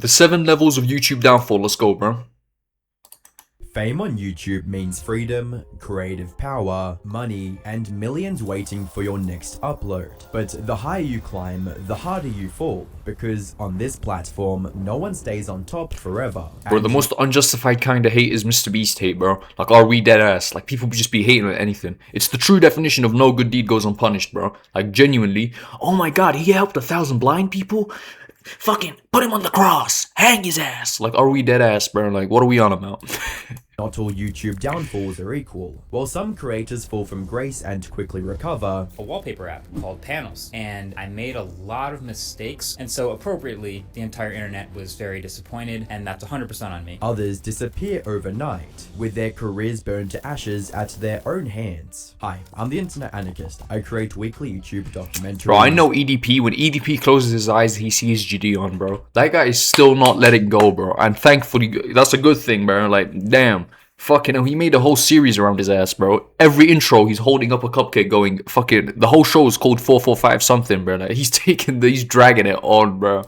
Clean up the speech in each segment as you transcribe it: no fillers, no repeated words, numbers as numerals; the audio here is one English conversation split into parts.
The 7 levels of YouTube downfall. Let's go, bro. Fame on YouTube means freedom, creative power, money, and millions waiting for your next upload. But the higher you climb, the harder you fall, because on this platform, no one stays on top forever. Bro, the most unjustified kind of hate is Mr. Beast hate, bro. Like, are we dead ass? Like, people just be hating at anything. It's the true definition of no good deed goes unpunished, bro. Like, genuinely. Oh my god, he helped 1,000 blind people? Fucking put him on the cross. Hang his ass. Like, are we dead ass, bro? Like, what are we on about? Not all YouTube downfalls are equal. While some creators fall from grace and quickly recover, a wallpaper app called Panels, and I made a lot of mistakes, and so appropriately the entire internet was very disappointed, and that's 100% on me. Others disappear overnight, with their careers burned to ashes at their own hands. Hi, I'm the Internet Anarchist. I create weekly YouTube documentaries. Bro, I know EDP. When EDP closes his eyes, he sees GD on, bro. That guy is still not letting go, bro. And thankfully, that's a good thing, bro. Like, damn. Fucking hell, he made a whole series around his ass, bro. Every intro, he's holding up a cupcake going, fucking, the whole show is called 445 something, bro. Like, he's dragging it on, bro.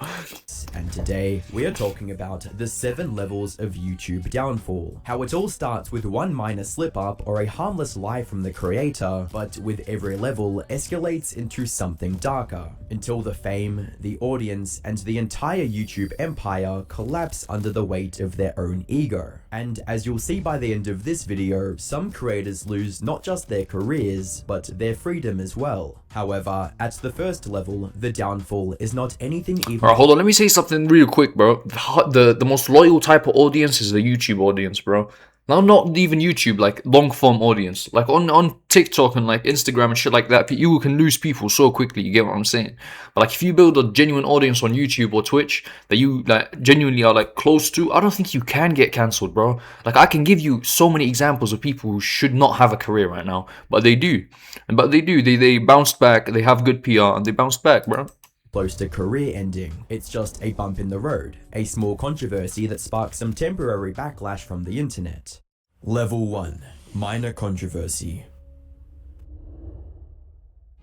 And today, we are talking about the 7 levels of YouTube downfall. How it all starts with one minor slip-up or a harmless lie from the creator, but with every level escalates into something darker, until the fame, the audience, and the entire YouTube empire collapse under the weight of their own ego. And as you'll see by the end of this video, some creators lose not just their careers, but their freedom as well. However, at the first level, the downfall is not anything even— Alright, hold on, let me say something real quick, bro. The most loyal type of audience is the YouTube audience, bro. Now, not even YouTube, like long-form audience. Like on TikTok and like Instagram and shit like that, you can lose people so quickly, you get what I'm saying? But like if you build a genuine audience on YouTube or Twitch that you like genuinely are like close to, I don't think you can get cancelled, bro. Like I can give you so many examples of people who should not have a career right now, but they do. But they do. They bounced back, they have good PR, and they bounced back, bro. Close to career ending. It's just a bump in the road, a small controversy that sparks some temporary backlash from the internet. Level 1. Minor controversy.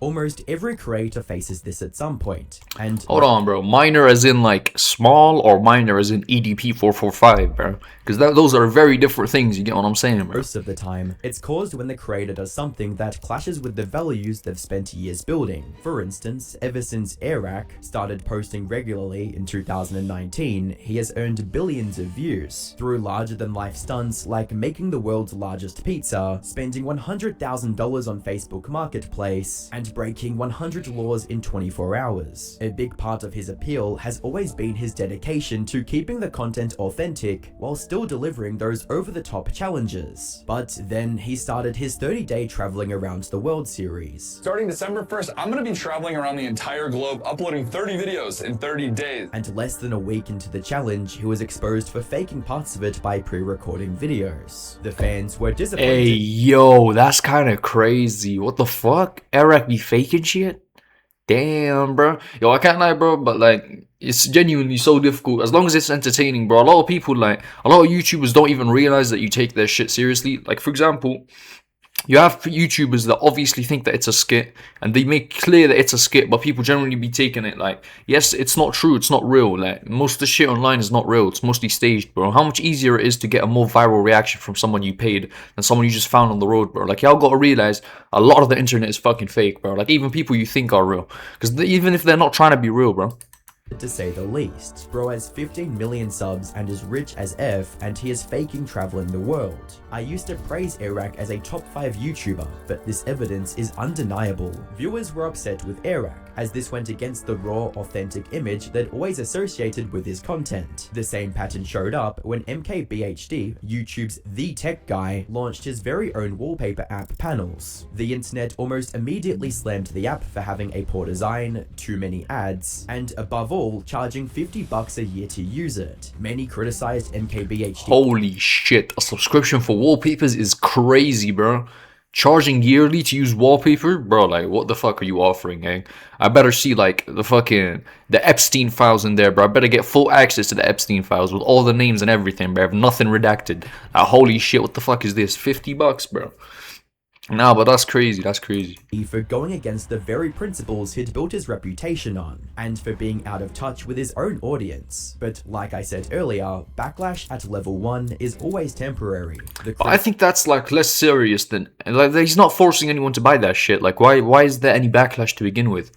Almost every creator faces this at some point, and— Hold on, bro. Minor as in like small, or minor as in EDP 445, bro? Because those are very different things, you get what I'm saying, bro? Most of the time, it's caused when the creator does something that clashes with the values they've spent years building. For instance, ever since Airac started posting regularly in 2019, he has earned billions of views through larger-than-life stunts like making the world's largest pizza, spending $100,000 on Facebook Marketplace, and breaking 100 laws in 24 hours. A big part of his appeal has always been his dedication to keeping the content authentic while still delivering those over-the-top challenges. But then he started his 30-day traveling around the world series. Starting December 1st, I'm going to be traveling around the entire globe, uploading 30 videos in 30 days. And less than a week into the challenge, he was exposed for faking parts of it by pre-recording videos. The fans were disappointed. Hey, yo, that's kind of crazy. What the fuck? Eric be faking shit? Damn, bro. Yo, I can't lie, bro, but like, it's genuinely so difficult. As long as it's entertaining, bro. A lot of people, like, a lot of YouTubers don't even realize that you take their shit seriously. Like, for example, you have YouTubers that obviously think that it's a skit, and they make clear that it's a skit, but people generally be taking it like, yes, it's not true, it's not real. Like, most of the shit online is not real, it's mostly staged, bro. How much easier it is to get a more viral reaction from someone you paid than someone you just found on the road, bro. Like, y'all gotta realize a lot of the internet is fucking fake, bro. Like, even people you think are real, because even if they're not trying to be real, bro. To say the least. Bro has 15 million subs and is rich as F, and he is faking traveling the world. I used to praise Airac as a top 5 YouTuber, but this evidence is undeniable. Viewers were upset with Airac, as this went against the raw, authentic image they'd always associated with his content. The same pattern showed up when MKBHD, YouTube's The Tech Guy, launched his very own wallpaper app Panels. The internet almost immediately slammed the app for having a poor design, too many ads, and above all, charging $50 a year to use it. Many criticized MKBHD. Holy shit, a subscription for wallpapers is crazy, bro. Charging yearly to use wallpaper? Bro, like, what the fuck are you offering, eh? I better see, like, the Epstein files in there, bro. I better get full access to the Epstein files with all the names and everything, bro. I have nothing redacted. Holy shit, what the fuck is this? $50, bro. Nah, but that's crazy. That's crazy. For going against the very principles he'd built his reputation on, and for being out of touch with his own audience. But like I said earlier, backlash at level 1 is always temporary. But I think that's like less serious than like he's not forcing anyone to buy that shit. Like why is there any backlash to begin with?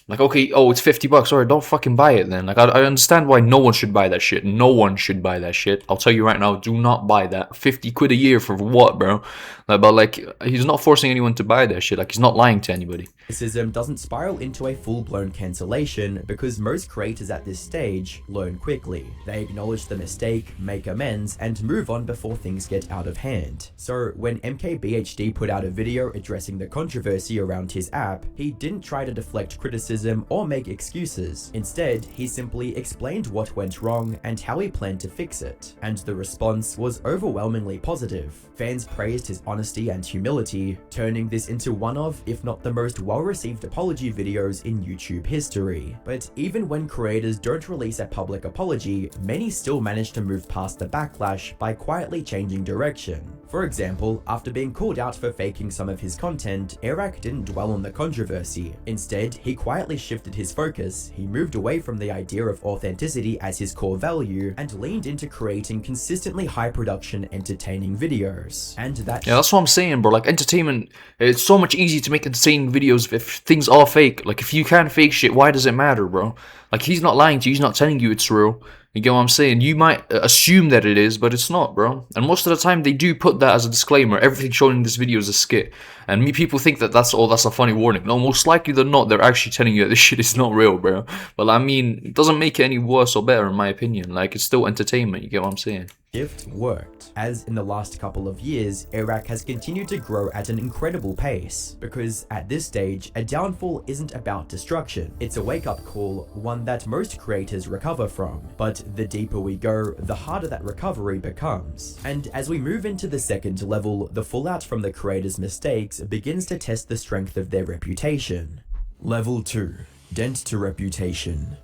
Like, okay, oh, it's $50. Alright, don't fucking buy it then. Like, I understand why no one should buy that shit. No one should buy that shit. I'll tell you right now, do not buy that. 50 quid a year for what, bro? Like, but, like, he's not forcing anyone to buy that shit. Like, he's not lying to anybody. Criticism doesn't spiral into a full-blown cancellation because most creators at this stage learn quickly. They acknowledge the mistake, make amends, and move on before things get out of hand. So, when MKBHD put out a video addressing the controversy around his app, he didn't try to deflect criticism or make excuses. Instead, he simply explained what went wrong and how he planned to fix it. And the response was overwhelmingly positive. Fans praised his honesty and humility, turning this into one of, if not the most well-received apology videos in YouTube history. But even when creators don't release a public apology, many still manage to move past the backlash by quietly changing direction. For example, after being called out for faking some of his content, Iraq didn't dwell on the controversy. Instead, he quietly shifted his focus. He moved away from the idea of authenticity as his core value and leaned into creating consistently high production, entertaining videos. And that's what I'm saying, bro. Like, entertainment, it's so much easier to make entertaining videos if things are fake. Like, if you can fake shit, why does it matter, bro? Like, he's not lying to you, he's not telling you it's real. You get what I'm saying? You might assume that it is, but it's not, bro. And most of the time, they do put that as a disclaimer. Everything shown in this video is a skit. And people think that that's a funny warning. No, most likely than not, they're actually telling you that this shit is not real, bro. But I mean, it doesn't make it any worse or better, in my opinion. Like, it's still entertainment, you get what I'm saying? Shift worked, as in the last couple of years, Iraq has continued to grow at an incredible pace, because at this stage, a downfall isn't about destruction. It's a wake-up call, one that most creators recover from. But the deeper we go, the harder that recovery becomes. And as we move into the second level, the fallout from the creators' mistakes begins to test the strength of their reputation. Level 2. Dent to reputation.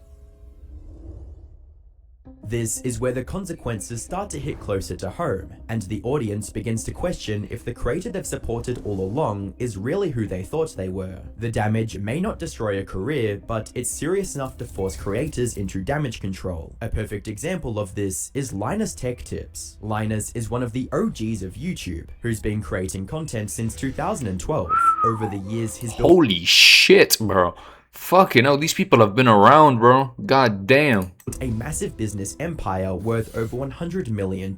This is where the consequences start to hit closer to home, and the audience begins to question if the creator they've supported all along is really who they thought they were. The damage may not destroy a career, but it's serious enough to force creators into damage control. A perfect example of this is Linus Tech Tips. Linus is one of the OGs of YouTube, who's been creating content since 2012. Over the years, he's built— Holy shit, bro. Fucking hell, these people have been around, bro. God damn. A massive business empire worth over $100 million,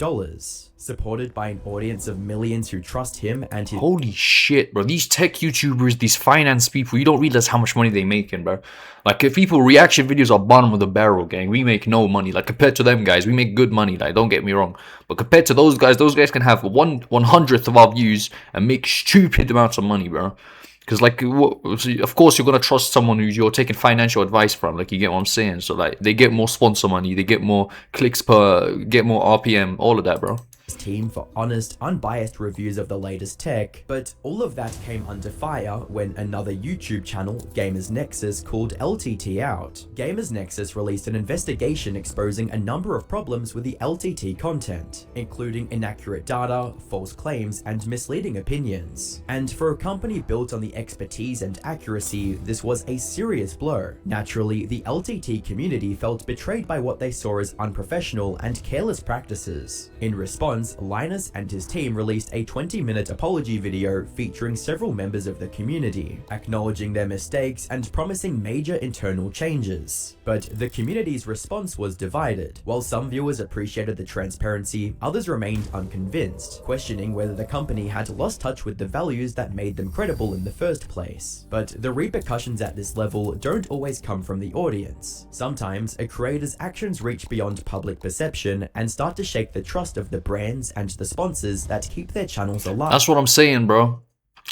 supported by an audience of millions who trust him and his— Holy shit, bro. These tech YouTubers, these finance people, you don't realize how much money they making, bro. Like, if people reaction videos are bottom of the barrel, gang, we make no money. Like, compared to them guys, we make good money. Like, don't get me wrong. But compared to those guys can have 1/100th of our views and make stupid amounts of money, bro. Because, like, of course, you're going to trust someone who you're taking financial advice from. Like, you get what I'm saying? So, like, they get more sponsor money. They get more clicks get more RPM. All of that, bro. Team for honest, unbiased reviews of the latest tech, but all of that came under fire when another YouTube channel, Gamers Nexus, called LTT out. Gamers Nexus released an investigation exposing a number of problems with the LTT content, including inaccurate data, false claims, and misleading opinions. And for a company built on the expertise and accuracy, this was a serious blow. Naturally, the LTT community felt betrayed by what they saw as unprofessional and careless practices. In response, Linus and his team released a 20-minute apology video featuring several members of the community, acknowledging their mistakes and promising major internal changes. But the community's response was divided. While some viewers appreciated the transparency, others remained unconvinced, questioning whether the company had lost touch with the values that made them credible in the first place. But the repercussions at this level don't always come from the audience. Sometimes a creator's actions reach beyond public perception and start to shake the trust of the brands and the sponsors that keep their channels alive. That's what I'm saying, bro.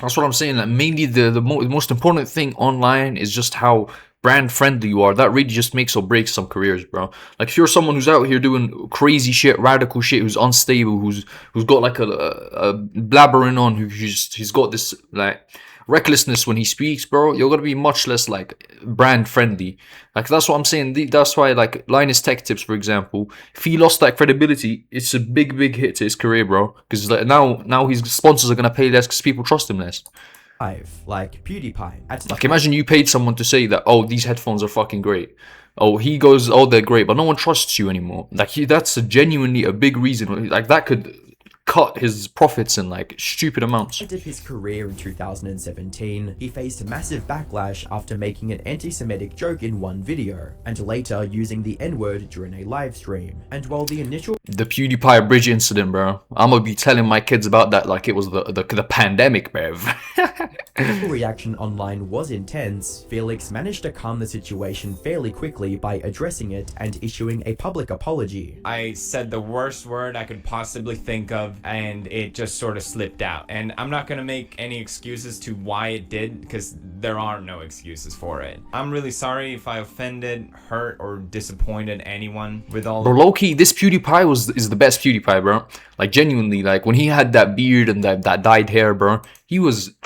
That's what I'm saying. Like, mainly the most important thing online is just how brand friendly you are. That really just makes or breaks some careers, bro. Like, if you're someone who's out here doing crazy shit, radical shit, who's unstable, who's got like a blabbering on, he's got this, like, recklessness when he speaks, bro, you're gonna be much less like brand friendly. Like that's what I'm saying. That's why like Linus Tech Tips, for example, if he lost that credibility, it's a big hit to his career, bro. Because like now his sponsors are gonna pay less because people trust him less. Like PewDiePie. Like imagine you paid someone to say that, oh, these headphones are fucking great. Oh, he goes, oh, they're great, but no one trusts you anymore. Like that's genuinely a big reason. Like that could cut his profits in like stupid amounts. At the end of his career in 2017, he faced massive backlash after making an anti-Semitic joke in one video, and later using the N-word during a live stream. And while the initial The PewDiePie bridge incident, bro. I'm gonna be telling my kids about that like it was the pandemic, bruv. reaction online was intense, Felix managed to calm the situation fairly quickly by addressing it and issuing a public apology. I said the worst word I could possibly think of, and it just sort of slipped out. And I'm not gonna make any excuses to why it did, because there are no excuses for it. I'm really sorry if I offended, hurt, or disappointed anyone with all Bro, low-key, this PewDiePie is the best PewDiePie, bro. Like genuinely, like when he had that beard and that dyed hair, bro, he was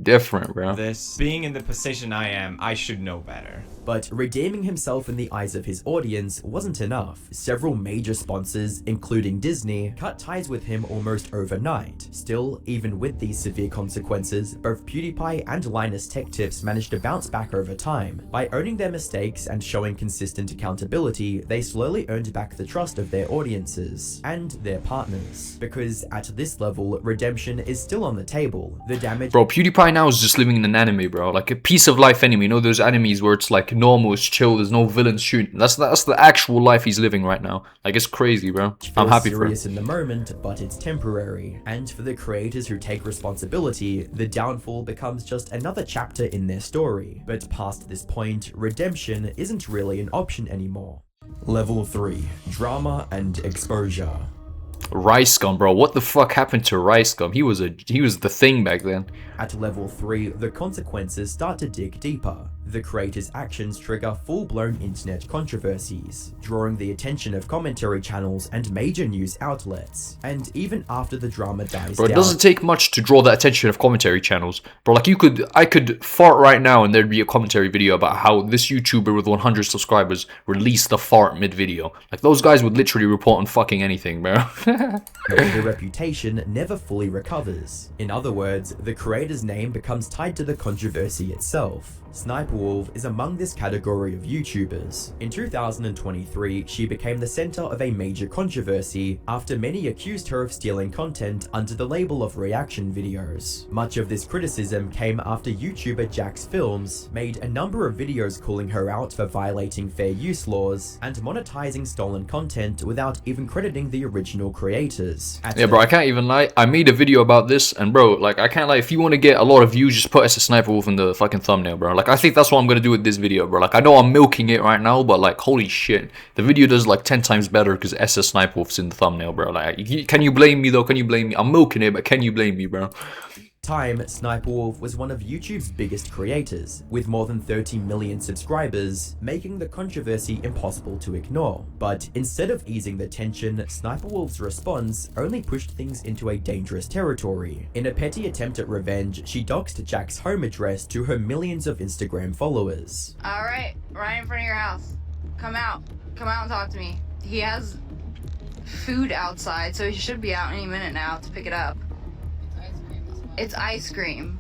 different, bro. this. Being in the position I am, I should know better. But redeeming himself in the eyes of his audience wasn't enough. Several major sponsors, including Disney, cut ties with him almost overnight. Still, even with these severe consequences, both PewDiePie and Linus Tech Tips managed to bounce back over time. By owning their mistakes and showing consistent accountability, they slowly earned back the trust of their audiences and their partners. Because at this level, redemption is still on the table. The damage— Bro, PewDiePie now is just living in an anime, bro. Like a piece of life anime. You know those animes where it's like normal, it's chill, there's no villains shooting. That's the actual life he's living right now. Like it's crazy, bro. I'm happy for him. Serious in the moment, but it's temporary. And for the creators who take responsibility, the downfall becomes just another chapter in their story. But past this point, redemption isn't really an option anymore. Level 3. Drama and exposure. Rice Gum, bro. What the fuck happened to Rice Gum? He was the thing back then. At level 3, the consequences start to dig deeper. The creator's actions trigger full-blown internet controversies, drawing the attention of commentary channels and major news outlets. And even after the drama dies Bro, it down— doesn't take much to draw the attention of commentary channels. Bro, like I could fart right now and there'd be a commentary video about how this YouTuber with 100 subscribers released a fart mid-video. Like those guys would literally report on fucking anything, bro. the reputation never fully recovers. In other words, the creator's name becomes tied to the controversy itself. Sniperwolf is among this category of YouTubers. In 2023, she became the center of a major controversy after many accused her of stealing content under the label of reaction videos. Much of this criticism came after YouTuber Jax Films made a number of videos calling her out for violating fair use laws and monetizing stolen content without even crediting the original creators. Yeah, bro, I can't even lie. I made a video about this, and bro, like, I can't lie. If you want to get a lot of views, just put as a Sniperwolf in the fucking thumbnail, bro. Like, I think that's what I'm gonna do with this video, bro. Like, I know I'm milking it right now, but like, holy shit, the video does like 10 times better because SS Sniperwolf's in the thumbnail, bro. Like, can you blame me though? Can you blame me? I'm milking it, but can you blame me, bro? Time, Sniperwolf was one of YouTube's biggest creators, with more than 30 million subscribers, making the controversy impossible to ignore. But instead of easing the tension, Sniperwolf's response only pushed things into a dangerous territory. In a petty attempt at revenge, she doxed Jack's home address to her millions of Instagram followers. Alright, right in front of your house. Come out. Come out and talk to me. He has food outside, so he should be out any minute now to pick it up. It's ice cream.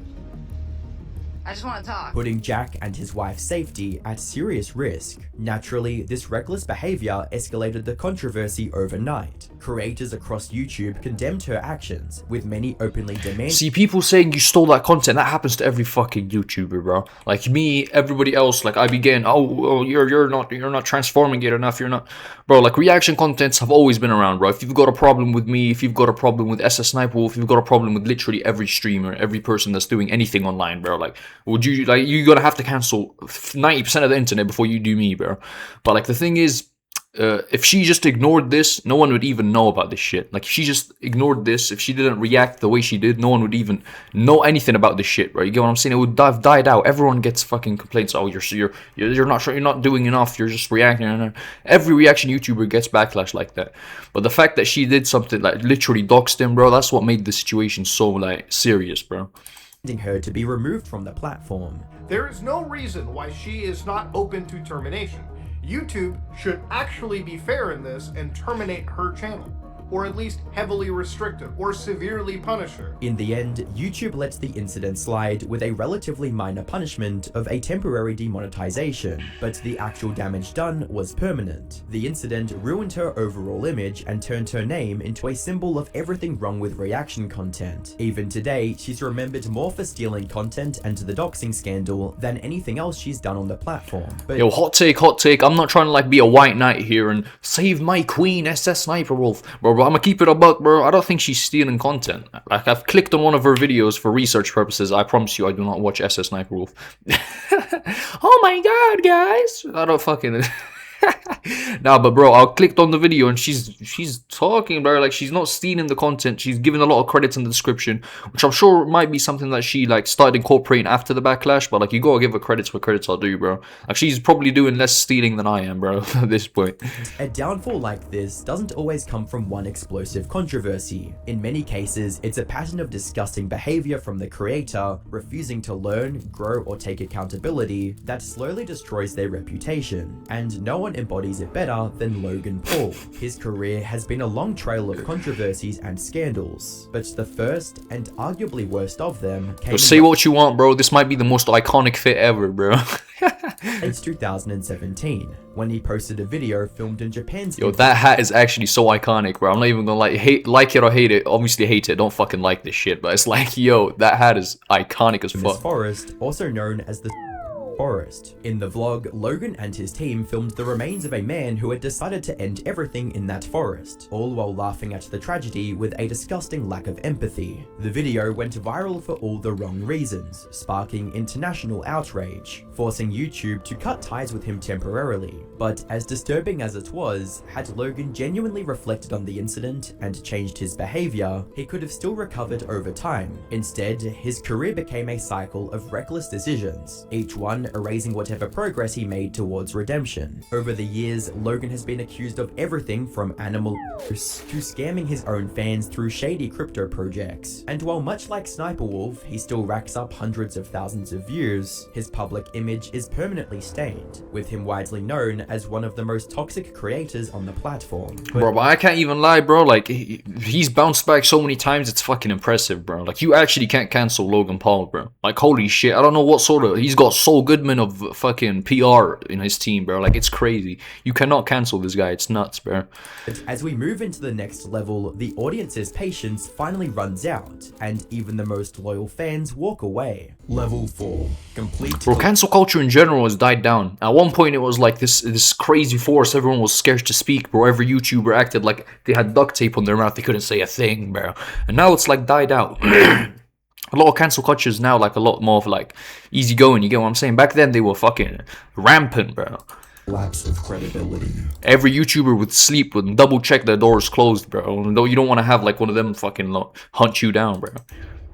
I just want to talk. Putting Jack and his wife's safety at serious risk. Naturally, this reckless behavior escalated the controversy overnight. Creators across YouTube condemned her actions, with many openly demanding— See, people saying you stole that content, that happens to every fucking YouTuber, bro. Like me, everybody else, like I began, oh you're not transforming it enough, you're not, bro. Like reaction contents have always been around, bro. If you've got a problem with me, if you've got a problem with SS Sniperwolf, if you've got a problem with literally every streamer, every person that's doing anything online, bro, like you're gonna have to cancel 90% of the internet before you do me, bro. But like the thing is, if she just ignored this, no one would even know about this shit. Like if she just ignored this, if she didn't react the way she did, no one would even know anything about this shit, right? You get what I'm saying? It would have died out. Everyone gets fucking complaints. Oh, you're not sure, you're not doing enough. You're just reacting. Every reaction YouTuber gets backlash like that. But the fact that she did something like literally doxed him, bro, that's what made the situation so like serious, bro. her to be removed from the platform. There is no reason why she is not open to termination. YouTube should actually be fair in this and terminate her channel, or at least heavily restrict it, or severely punish her. In the end, YouTube lets the incident slide with a relatively minor punishment of a temporary demonetization, but the actual damage done was permanent. The incident ruined her overall image and turned her name into a symbol of everything wrong with reaction content. Even today, she's remembered more for stealing content and the doxing scandal than anything else she's done on the platform. But Yo, hot take. I'm not trying to like be a white knight here and save my queen, SS Sniper Wolf. Bro, I'm gonna keep it a buck, bro. I don't think she's stealing content. Like, I've clicked on one of her videos for research purposes. I promise you, I do not watch SS Sniper Wolf. Oh my god, guys. I don't fucking... Nah, but bro, I clicked on the video and she's talking, bro. Like, she's not stealing the content. She's giving a lot of credits in the description, which I'm sure might be something that she like started incorporating after the backlash. But like, you gotta give her credits where credits are due, bro. Like, she's probably doing less stealing than I am, bro, at this point. a downfall like this doesn't always come from one explosive controversy. In many cases, it's a pattern of disgusting behavior from the creator, refusing to learn, grow, or take accountability that slowly destroys their reputation. And no one embodies it better than Logan Paul. His career has been a long trail of controversies and scandals, but the first and arguably worst of them came Yo, say what you want, bro. This might be the most iconic fit ever, bro. It's 2017, when he posted a video filmed in Japan's... Yo, that hat is actually so iconic, bro. I'm not even gonna like it or hate it. Obviously hate it. Don't fucking like this shit. But it's like, yo, that hat is iconic as fuck. forest, also known as the forest. In the vlog, Logan and his team filmed the remains of a man who had decided to end everything in that forest, all while laughing at the tragedy with a disgusting lack of empathy. The video went viral for all the wrong reasons, sparking international outrage, forcing YouTube to cut ties with him temporarily. But as disturbing as it was, had Logan genuinely reflected on the incident and changed his behavior, he could have still recovered over time. Instead, his career became a cycle of reckless decisions, each one erasing whatever progress he made towards redemption. Over the years, Logan has been accused of everything from animal abuse to scamming his own fans through shady crypto projects. And while much like Sniper Wolf, he still racks up hundreds of thousands of views, his public image is permanently stained, with him widely known as one of the most toxic creators on the platform. Bro, but I can't even lie, bro. Like, he's bounced back so many times, it's fucking impressive, bro. Like, you actually can't cancel Logan Paul, bro. Like, holy shit. I don't know what sort of... He's got Saul Goodman of fucking PR in his team, bro. Like, it's crazy. You cannot cancel this guy. It's nuts, bro. But as we move into the next level, the audience's patience finally runs out, and even the most loyal fans walk away. Level 4. Complete... Bro, cancel culture in general has died down. At one point, it was like this crazy force. Everyone was scared to speak, bro. Every YouTuber acted like they had duct tape on their mouth. They couldn't say a thing, bro. And now it's like died out. A lot of cancel culture is now like a lot more of like easygoing. You get what I'm saying? Back then, they were fucking rampant, bro. Lapse of credibility. Every YouTuber would sleep and double check their doors closed, bro. And you don't want to have like one of them fucking hunt you down, bro.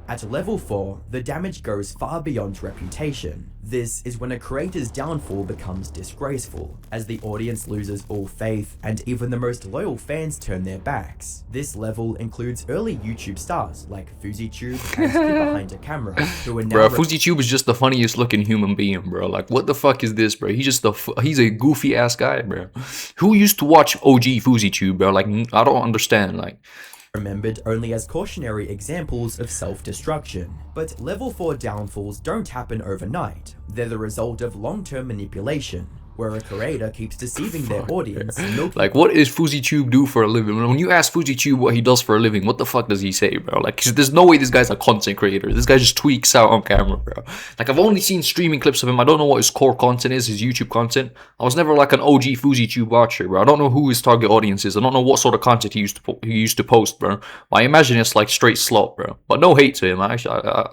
At level 4, the damage goes far beyond reputation. This is when a creator's downfall becomes disgraceful, as the audience loses all faith and even the most loyal fans turn their backs. This level includes early YouTube stars like FuziTube and Kid Behind a Camera, who are now... Bro, FuziTube is just the funniest looking human being, bro. Like, what the fuck is this, bro? He's a goofy ass guy, bro. Who used to watch OG FuziTube, bro? Like, I don't understand, like... remembered only as cautionary examples of self-destruction. But level 4 downfalls don't happen overnight. They're the result of long-term manipulation, where a creator keeps deceiving their audience. Like, what does FuziTube do for a living? When you ask FuziTube what he does for a living, what the fuck does he say, bro? Like, there's no way this guy's a content creator. This guy just tweaks out on camera, bro. Like, I've only seen streaming clips of him. I don't know what his core content is, his YouTube content. I was never like an OG FuziTube watcher, bro. I don't know who his target audience is. I don't know what sort of content he used to post, bro. But I imagine it's like straight slop, bro. But no hate to him. I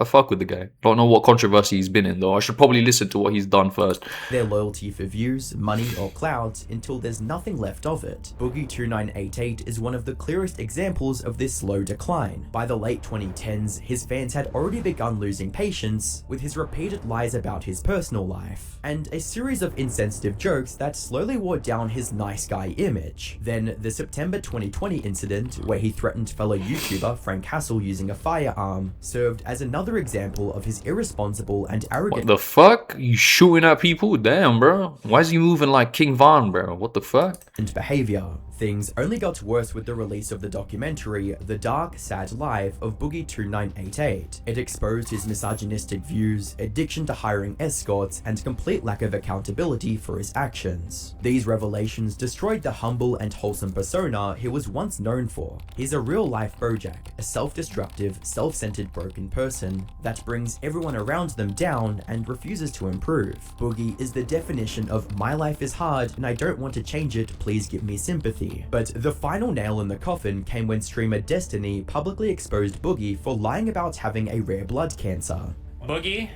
fuck with the guy. Don't know what controversy he's been in, though. I should probably listen to what he's done first. Their loyalty for views views, money, or clout until there's nothing left of it. Boogie2988 is one of the clearest examples of this slow decline. By the late 2010s, his fans had already begun losing patience with his repeated lies about his personal life, and a series of insensitive jokes that slowly wore down his nice guy image. Then the September 2020 incident, where he threatened fellow YouTuber Frank Hassel using a firearm, served as another example of his irresponsible and arrogant— What the fuck? You shooting at people? Damn, bro. Why is he moving like King Von, bro? What the fuck? behavior. Things only got worse with the release of the documentary The Dark, Sad Life of Boogie2988. It exposed his misogynistic views, addiction to hiring escorts, and complete lack of accountability for his actions. These revelations destroyed the humble and wholesome persona he was once known for. He's a real-life Bojack, a self-destructive, self-centered broken person that brings everyone around them down and refuses to improve. Boogie is the definition of "my life is hard and I don't want to change it, please give me sympathy." But the final nail in the coffin came when streamer Destiny publicly exposed Boogie for lying about having a rare blood cancer. Boogie,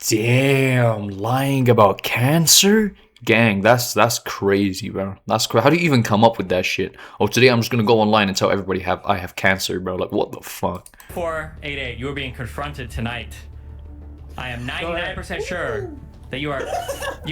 Damn, lying about cancer? Gang, that's crazy, bro. That's crazy. How do you even come up with that shit? Oh, today I'm just gonna go online and tell everybody I have cancer, bro. Like, what the fuck? 488, you are being confronted tonight. I am 99% sure that you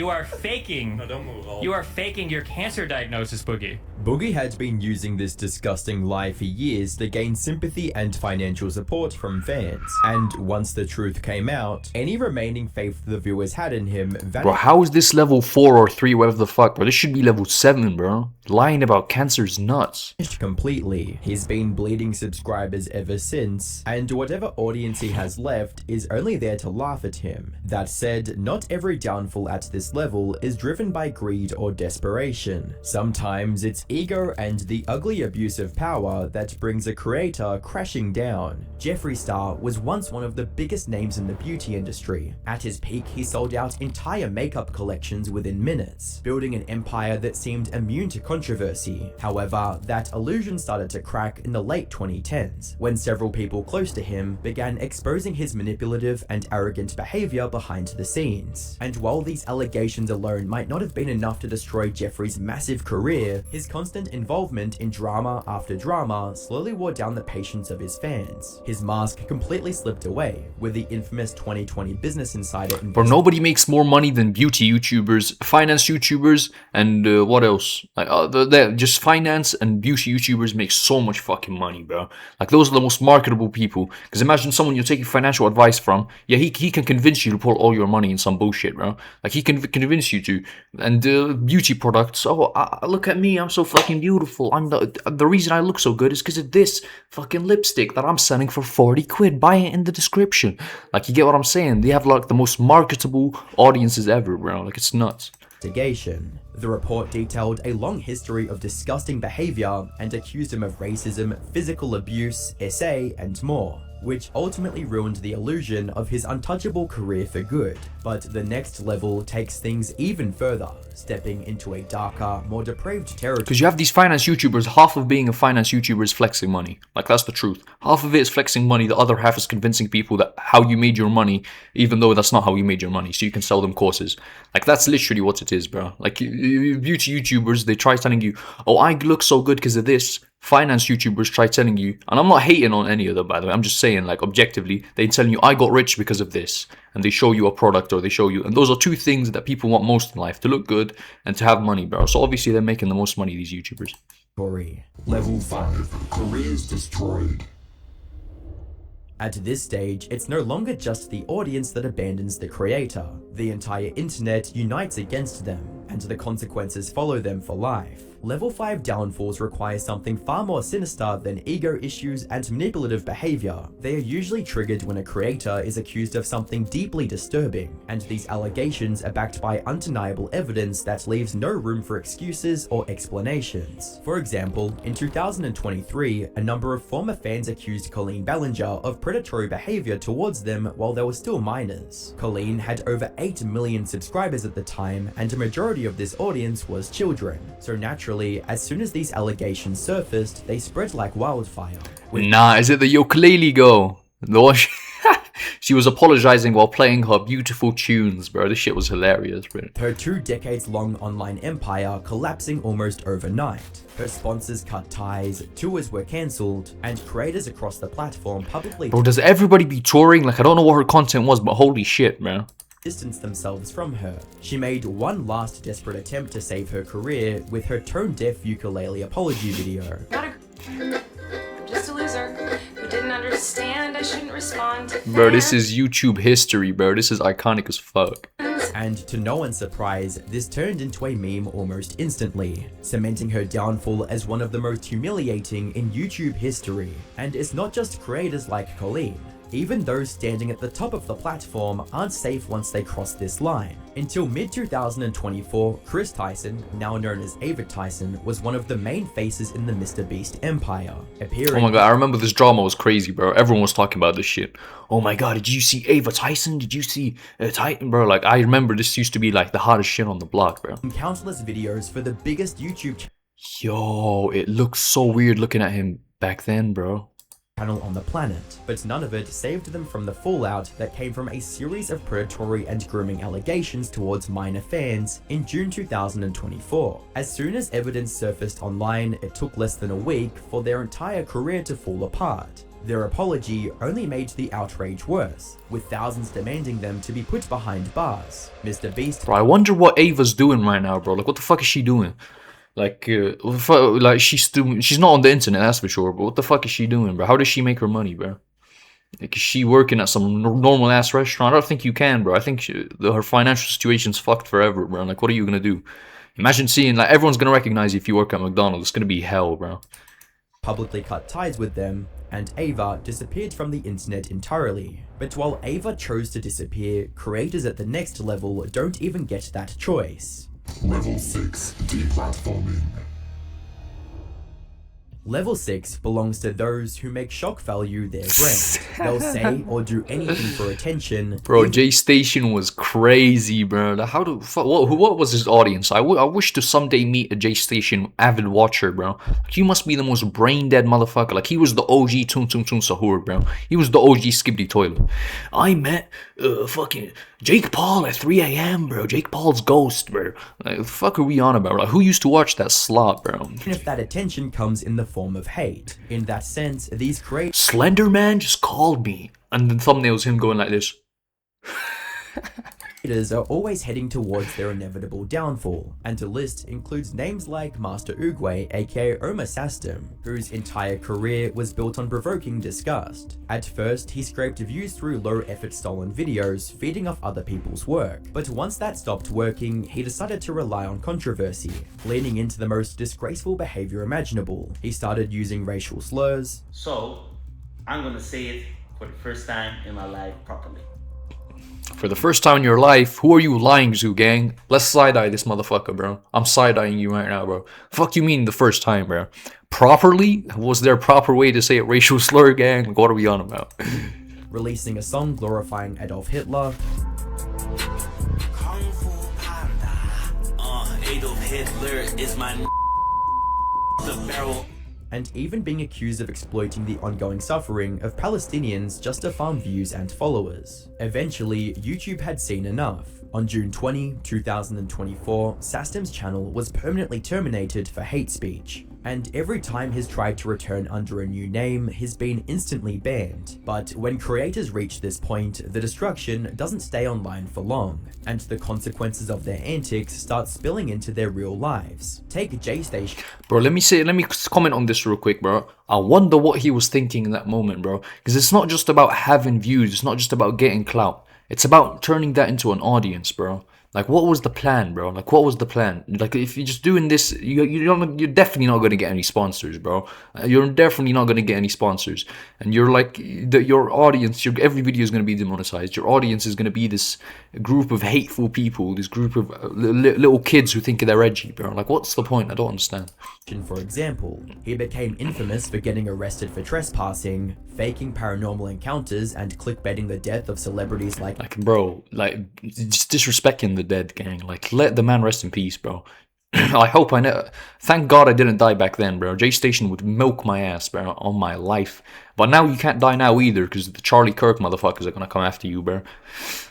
are faking. No, don't move. You are faking your cancer diagnosis, Boogie. Boogie had been using this disgusting lie for years to gain sympathy and financial support from fans. And once the truth came out, any remaining faith the viewers had in him vanished. Bro, how is this level 4 or 3, whatever the fuck, bro? This should be level 7, bro. Lying about cancer is nuts. Completely. He's been bleeding subscribers ever since, and whatever audience he has left is only there to laugh at him. That said, not every downfall at this level is driven by greed or desperation. Sometimes it's ego and the ugly abuse of power that brings a creator crashing down. Jeffree Star was once one of the biggest names in the beauty industry. At his peak, he sold out entire makeup collections within minutes, building an empire that seemed immune to controversy. However, that illusion started to crack in the late 2010s, when several people close to him began exposing his manipulative and arrogant behavior behind the scenes. And while these allegations alone might not have been enough to destroy Jeffree's massive career, his constant involvement in drama after drama slowly wore down the patience of his fans. His mask completely slipped away, with the infamous 2020 Business Insider Bro, nobody makes more money than beauty YouTubers, finance YouTubers, and what else? Like, just finance and beauty YouTubers make so much fucking money, bro. Like, those are the most marketable people. Because imagine someone you're taking financial advice from. Yeah, he can convince you to put all your money in some bullshit, bro. Like, he can convince you to. And beauty products. Oh, look at me, I'm so fucking beautiful. I'm the reason I look so good is because of this fucking lipstick that I'm selling for 40 quid. Buy it in the description. Like, you get what I'm saying? They have like the most marketable audiences ever, bro. Like, it's nuts. The report detailed a long history of disgusting behavior and accused him of racism, physical abuse, SA, and more, which ultimately ruined the illusion of his untouchable career for good. But the next level takes things even further, stepping into a darker, more depraved territory. Because you have these finance YouTubers, half of being a finance YouTuber is flexing money. Like, that's the truth. Half of it is flexing money, the other half is convincing people that how you made your money, even though that's not how you made your money, so you can sell them courses. Like, that's literally what it is, bro. Like, beauty YouTubers, they try telling you, oh, I look so good because of this. Finance YouTubers try telling you, and I'm not hating on any of them, by the way, I'm just saying, like, objectively, they telling you, I got rich because of this, and they show you a product, or they show you, and those are two things that people want most in life, to look good and to have money, bro. So obviously they're making the most money, these YouTubers. Level 5. Careers destroyed. At this stage, it's no longer just the audience that abandons the creator. The entire internet unites against them, and the consequences follow them for life. Level 5 downfalls require something far more sinister than ego issues and manipulative behavior. They are usually triggered when a creator is accused of something deeply disturbing, and these allegations are backed by undeniable evidence that leaves no room for excuses or explanations. For example, in 2023, a number of former fans accused Colleen Ballinger of predatory behavior towards them while they were still minors. Colleen had over 8 million subscribers at the time, and a majority of this audience was children. So naturally, as soon as these allegations surfaced, they spread like wildfire. Nah, is it the ukulele girl? She was apologizing while playing her beautiful tunes, bro. This shit was hilarious, bro. Her 2 decades-long online empire collapsing almost overnight. Her sponsors cut ties, tours were cancelled, and creators across the platform publicly Bro, does everybody be touring? Like, I don't know what her content was, but holy shit, man. distanced themselves from her. She made one last desperate attempt to save her career with her tone-deaf ukulele apology video. I'm just a loser who didn't understand I shouldn't respond. Bro, this is YouTube history, bro. This is iconic as fuck. And to no one's surprise, this turned into a meme almost instantly, cementing her downfall as one of the most humiliating in YouTube history. And it's not just creators like Colleen. Even those standing at the top of the platform aren't safe once they cross this line. Until mid-2024, Chris Tyson, now known as Ava Tyson, was one of the main faces in the MrBeast empire, appearing— Oh my god, I remember this drama was crazy, bro. Everyone was talking about this shit. Oh my god, did you see Ava Tyson? Did you see Titan, bro? Like, I remember this used to be like the hottest shit on the block, bro. countless videos for the biggest YouTube Yo, it looks so weird looking at him back then, bro. channel on the planet, but none of it saved them from the fallout that came from a series of predatory and grooming allegations towards minor fans in June 2024. As soon as evidence surfaced online, it took less than a week for their entire career to fall apart. Their apology only made the outrage worse, with thousands demanding them to be put behind bars. MrBeast— Bro, I wonder what Ava's doing right now, bro. Like, what the fuck is she doing? Like she's not on the internet, that's for sure. But what the fuck is she doing, bro? How does she make her money, bro? Like, is she working at some normal ass restaurant? I don't think you can, bro. I think her financial situation's fucked forever, bro. Like, what are you gonna do? Imagine seeing, like, everyone's gonna recognize you if you work at McDonald's. It's gonna be hell, bro. publicly cut ties with them, and Ava disappeared from the internet entirely. But while Ava chose to disappear, creators at the next level don't even get that choice. Level 6 Deplatforming. Level 6 belongs to those who make shock value their brand. They'll say or do anything for attention. Bro, J Station was crazy, bro. Like, how do what was his audience? I wish to someday meet a J Station avid watcher, bro. Like, you must be the most brain dead motherfucker. Like, he was the OG Tum Tum Tum Sahur, bro. He was the OG Skibbity Toilet. I met fucking Jake Paul at 3 a.m, bro. Jake Paul's ghost, bro. Like, the fuck are we on about? Like, who used to watch that slot, bro? Even if that attention comes in the form of hate. In that sense, these creators— Slender Man just called me. And the thumbnail's him going like this. are always heading towards their inevitable downfall, and the list includes names like Master Oogway, aka Omar Sastem, whose entire career was built on provoking disgust. At first, he scraped views through low-effort stolen videos, feeding off other people's work, but once that stopped working, he decided to rely on controversy, leaning into the most disgraceful behavior imaginable. He started using racial slurs. So, I'm gonna say it for the first time in my life properly. For the first time in your life, who are you lying to, gang? Let's side-eye this motherfucker, bro. I'm side-eyeing you right now, bro. Fuck you mean the first time, bro? Properly? Was there a proper way to say it? Racial slur, gang? Like, what are we on about? Releasing a song glorifying Adolf Hitler. Kung Fu Panda. Adolf Hitler is my the barrel. And even being accused of exploiting the ongoing suffering of Palestinians just to farm views and followers. Eventually, YouTube had seen enough. On June 20, 2024, Sastem's channel was permanently terminated for hate speech. And every time he's tried to return under a new name, he's been instantly banned. But when creators reach this point, the destruction doesn't stay online for long, and the consequences of their antics start spilling into their real lives. Take J Station. Bro, let me comment on this real quick, bro. I wonder what he was thinking in that moment, bro. Because it's not just about having views, it's not just about getting clout. It's about turning that into an audience, bro. Like, what was the plan, bro? Like, what was the plan? Like, if you're just doing this, you're definitely not going to get any sponsors, bro. You're definitely not going to get any sponsors. And you're like, your audience, every video is going to be demonetized. Your audience is going to be this group of hateful people, this group of little kids who think they're edgy, bro. Like, what's the point? I don't understand. For example, he became infamous for getting arrested for trespassing, faking paranormal encounters, and clickbaiting the death of celebrities like bro, like, just disrespecting the dead, gang. Like, let the man rest in peace, bro. I hope I know. Thank God I didn't die back then, bro. J Station would milk my ass, bro, on my life. But now you can't die now either, because the Charlie Kirk motherfuckers are gonna come after you, bro.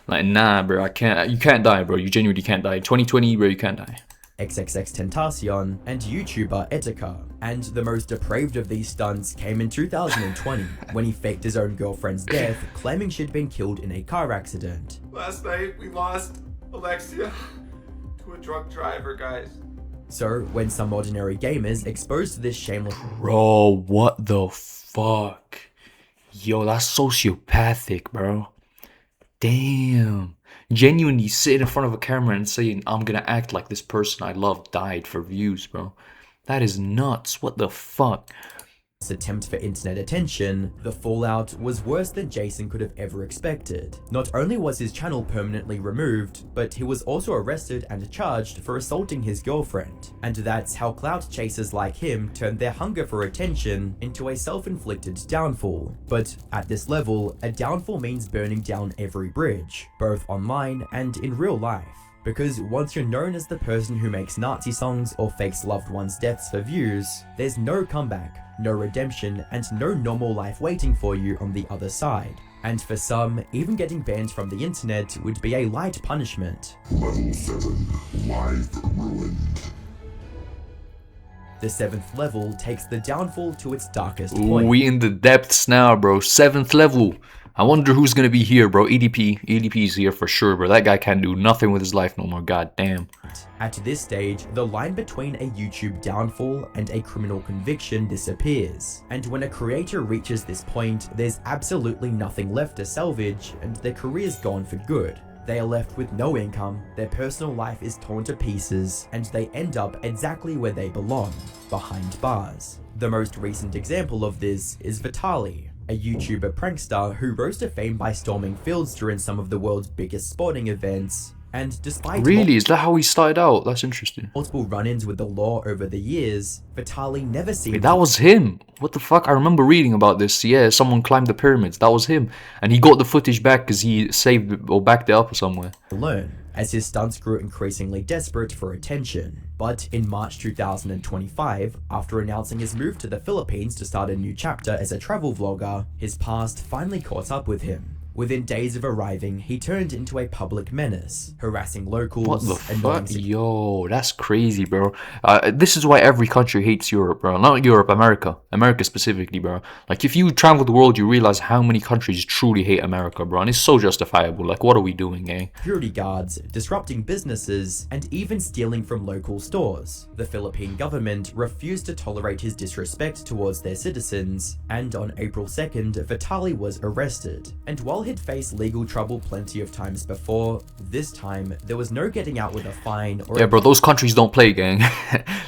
Like, nah, bro, I can't. You can't die, bro. You genuinely can't die. 2020, bro, you can't die. XXXTentacion, and YouTuber Etika. And the most depraved of these stunts came in 2020, when he faked his own girlfriend's death, claiming she'd been killed in a car accident. Last night, we lost Alexia to a drunk driver, guys. So, when some ordinary gamers exposed this shameless— Bro, what the fuck? Yo, that's sociopathic, bro. Damn. Genuinely sitting in front of a camera and saying, I'm gonna act like this person I love died for views, bro. That is nuts. What the fuck? attempt for internet attention, the fallout was worse than Jason could have ever expected. Not only was his channel permanently removed, but he was also arrested and charged for assaulting his girlfriend. And that's how clout chasers like him turned their hunger for attention into a self-inflicted downfall. But at this level, a downfall means burning down every bridge, both online and in real life. Because once you're known as the person who makes Nazi songs or fakes loved ones' deaths for views, there's no comeback, no redemption, and no normal life waiting for you on the other side. And for some, even getting banned from the internet would be a light punishment. Level 7, Life Ruined. The 7th level takes the downfall to its darkest Ooh, point. we in the depths now, bro. 7th level. I wonder who's gonna be here, bro. EDP's here for sure, bro. That guy can't do nothing with his life no more. God damn. At this stage, the line between a YouTube downfall and a criminal conviction disappears. And when a creator reaches this point, there's absolutely nothing left to salvage, and their career's gone for good. They are left with no income, their personal life is torn to pieces, and they end up exactly where they belong, behind bars. The most recent example of this is Vitaly, a YouTuber prankster who rose to fame by storming fields during some of the world's biggest sporting events. And despite Really? Is that how he started out? That's interesting. multiple run-ins with the law over the years, Vitaly never seemed Wait, that was him. What the fuck? I remember reading about this. Yeah, someone climbed the pyramids. That was him. And he got the footage back because he saved it or backed it up somewhere. to learn, as his stunts grew increasingly desperate for attention. But in March 2025, after announcing his move to the Philippines to start a new chapter as a travel vlogger, his past finally caught up with him. Within days of arriving, he turned into a public menace, harassing locals. What the annoying fuck? Yo, that's crazy, bro. This is why every country hates Europe, bro. Not Europe, America. America specifically, bro. Like, if you travel the world, you realize how many countries truly hate America, bro. And it's so justifiable. Like, what are we doing, eh? security guards, disrupting businesses, and even stealing from local stores. The Philippine government refused to tolerate his disrespect towards their citizens, and on April 2nd, Vitaly was arrested. And while he'd faced legal trouble plenty of times before, this time, there was no getting out with a fine or Yeah, bro, those countries don't play, gang.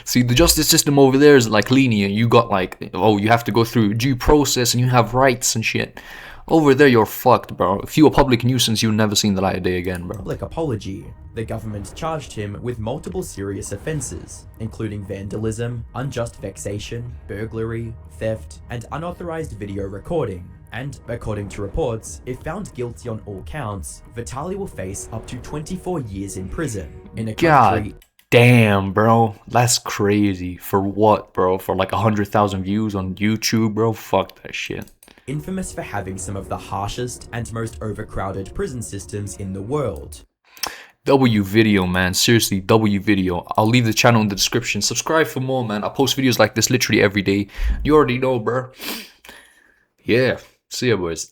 See, the justice system over there is like lenient. You got like, oh, you have to go through due process and you have rights and shit. Over there, you're fucked, bro. If you're a public nuisance, you'll never seen the light of day again, bro. public apology. The government charged him with multiple serious offenses, including vandalism, unjust vexation, burglary, theft, and unauthorized video recording. And, according to reports, if found guilty on all counts, Vitaly will face up to 24 years in prison. In a country... God damn, bro. That's crazy. For what, bro? For like 100,000 views on YouTube, bro? Fuck that shit. infamous for having some of the harshest and most overcrowded prison systems in the world. W video, man. Seriously, W video. I'll leave the channel in the description. Subscribe for more, man. I post videos like this literally every day. You already know, bro. Yeah. See ya, boys.